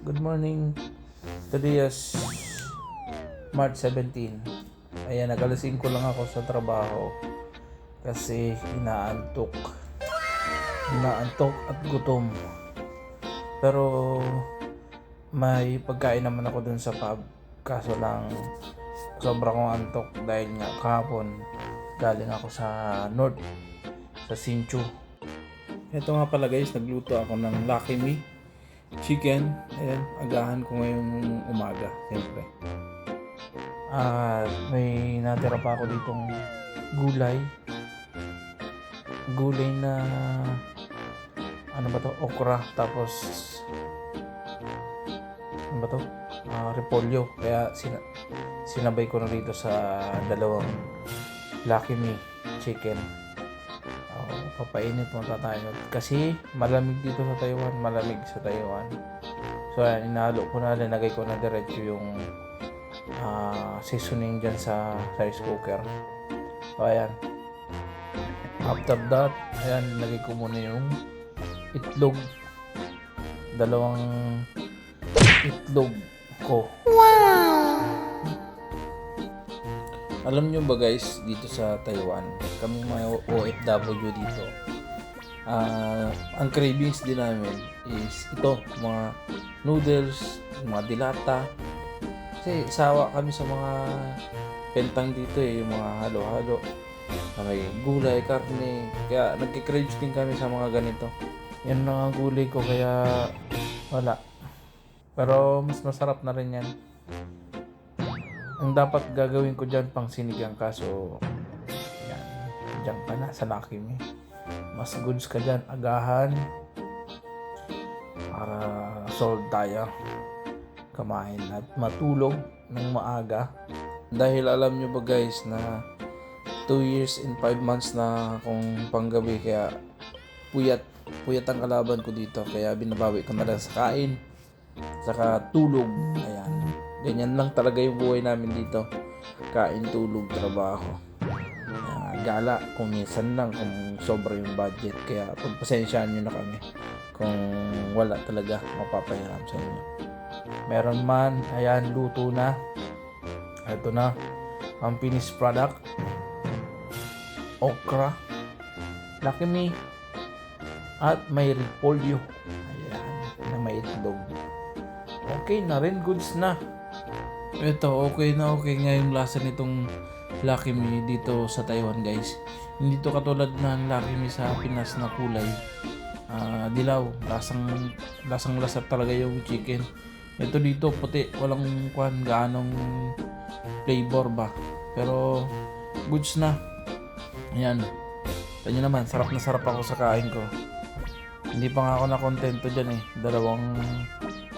Good morning. Today is March 17. Ayan, nagalasing ko lang ako sa trabaho kasi inaantok. Inaantok at gutom. Pero may pagkain naman ako dun sa pub. Kaso lang sobra kong antok dahil nga kahapon galing ako sa North, sa Sinchu. Ito nga pala guys, nagluto ako ng Lucky Me chicken. Ayan, agahan ko ngayong umaga, siyempre. At may natira pa ako ditong gulay. Gulay na ano ba to? Okra. Tapos ano ba to? Repolyo. Kaya sinabay ko na dito sa dalawang Lucky Me chicken. Papainit mo tayo kasi malamig dito sa Taiwan, malamig sa Taiwan. So ayan, inahalo ko na, linagay ko na diretso yung seasoning dyan sa rice cooker. So ayan, after that, ayan, nilagay ko muna yung itlog, dalawang itlog ko. Alam nyo ba guys, dito sa Taiwan, kami mga OFW dito, ang cravings din namin is ito, mga noodles, mga dilata. Kasi sawa kami sa mga pentang dito yung mga halo-halo. May gulay, karne, kaya nagki-craves din kami sa mga ganito. Yan lang ang gulay ko, kaya wala. Pero mas masarap na rin yan. Ang dapat gagawin ko dyan pang sinigang, kaso yan, dyan ka na sa Lucky Me. Mas goods ka dyan, agahan para solve tayo, kamain at matulog ng maaga. Dahil alam nyo ba guys na 2 years and 5 months na akong panggabi, kaya puyat ang kalaban ko dito, kaya binabawi ko na lang sa kain saka tulog. Ayan, ganyan lang talaga yung buhay namin dito, kain, tulog, trabaho, gala kung minsan lang, kung sobra yung budget. Kaya pagpasensyaan nyo na kami kung wala talaga, mapapahiram sa inyo. Meron man, ayan, luto na. Ito na ang finished product, okra, Lucky Me, at may repolyo, ayan, na may itlog. Okay na rin, goods na. Ito, okay na okay nga yung lasa nitong Lucky Me dito sa Taiwan guys. Hindi to katulad ng Lucky Me sa Pinas na kulay dilaw, lasang lasa talaga yung chicken. Ito dito puti, walang gaanong flavor ba, pero goods na. Ayan, tanyo naman, sarap na sarap ako sa kain ko. Hindi pa nga ako nakontento dyan eh, dalawang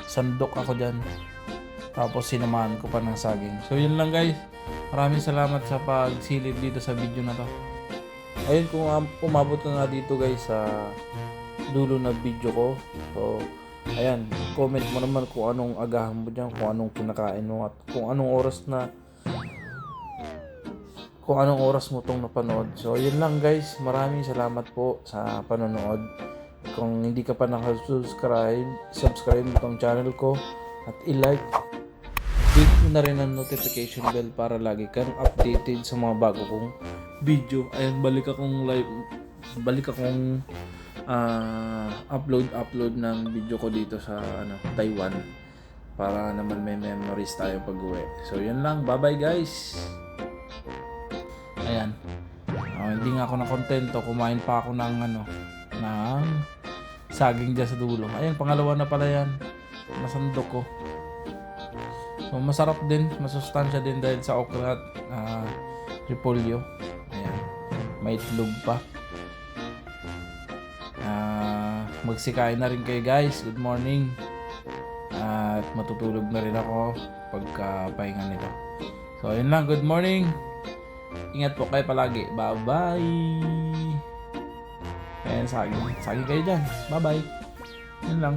sandok ako dyan, tapos sinamahan ko pa ng saging. So yun lang guys, maraming salamat sa pagsilid dito sa video na to. Ayun, kung umabot ka nga dito guys sa dulo na video ko, so ayan, comment mo naman kung anong agahan mo dyan, kung anong kinakain mo, at kung anong oras mo tong napanood. So yun lang guys, maraming salamat po sa panonood. Kung hindi ka pa subscribe mo tong channel ko at i-like. Click mo na rin ang notification bell para lagi kang updated sa mga bago kong video. Ayan, balik akong upload ng video ko dito sa Taiwan, para naman may memories tayo pag-uwi. So yun lang, bye bye guys. Ayan, hindi nga ako nakontento, kumain pa ako ng saging dyan sa dulo. Ayan, pangalawa na pala yan, nasandok ko. So masarap din, masustansya din dahil sa okra at repolyo. Ayan, may itlog pa. Magsikain na rin kayo guys. Good morning. At matutulog na rin ako pagka-pahinga nito. So ayun lang, good morning. Ingat po kayo palagi. Bye bye. Ayan, saging kayo dyan. Bye bye. Yun lang.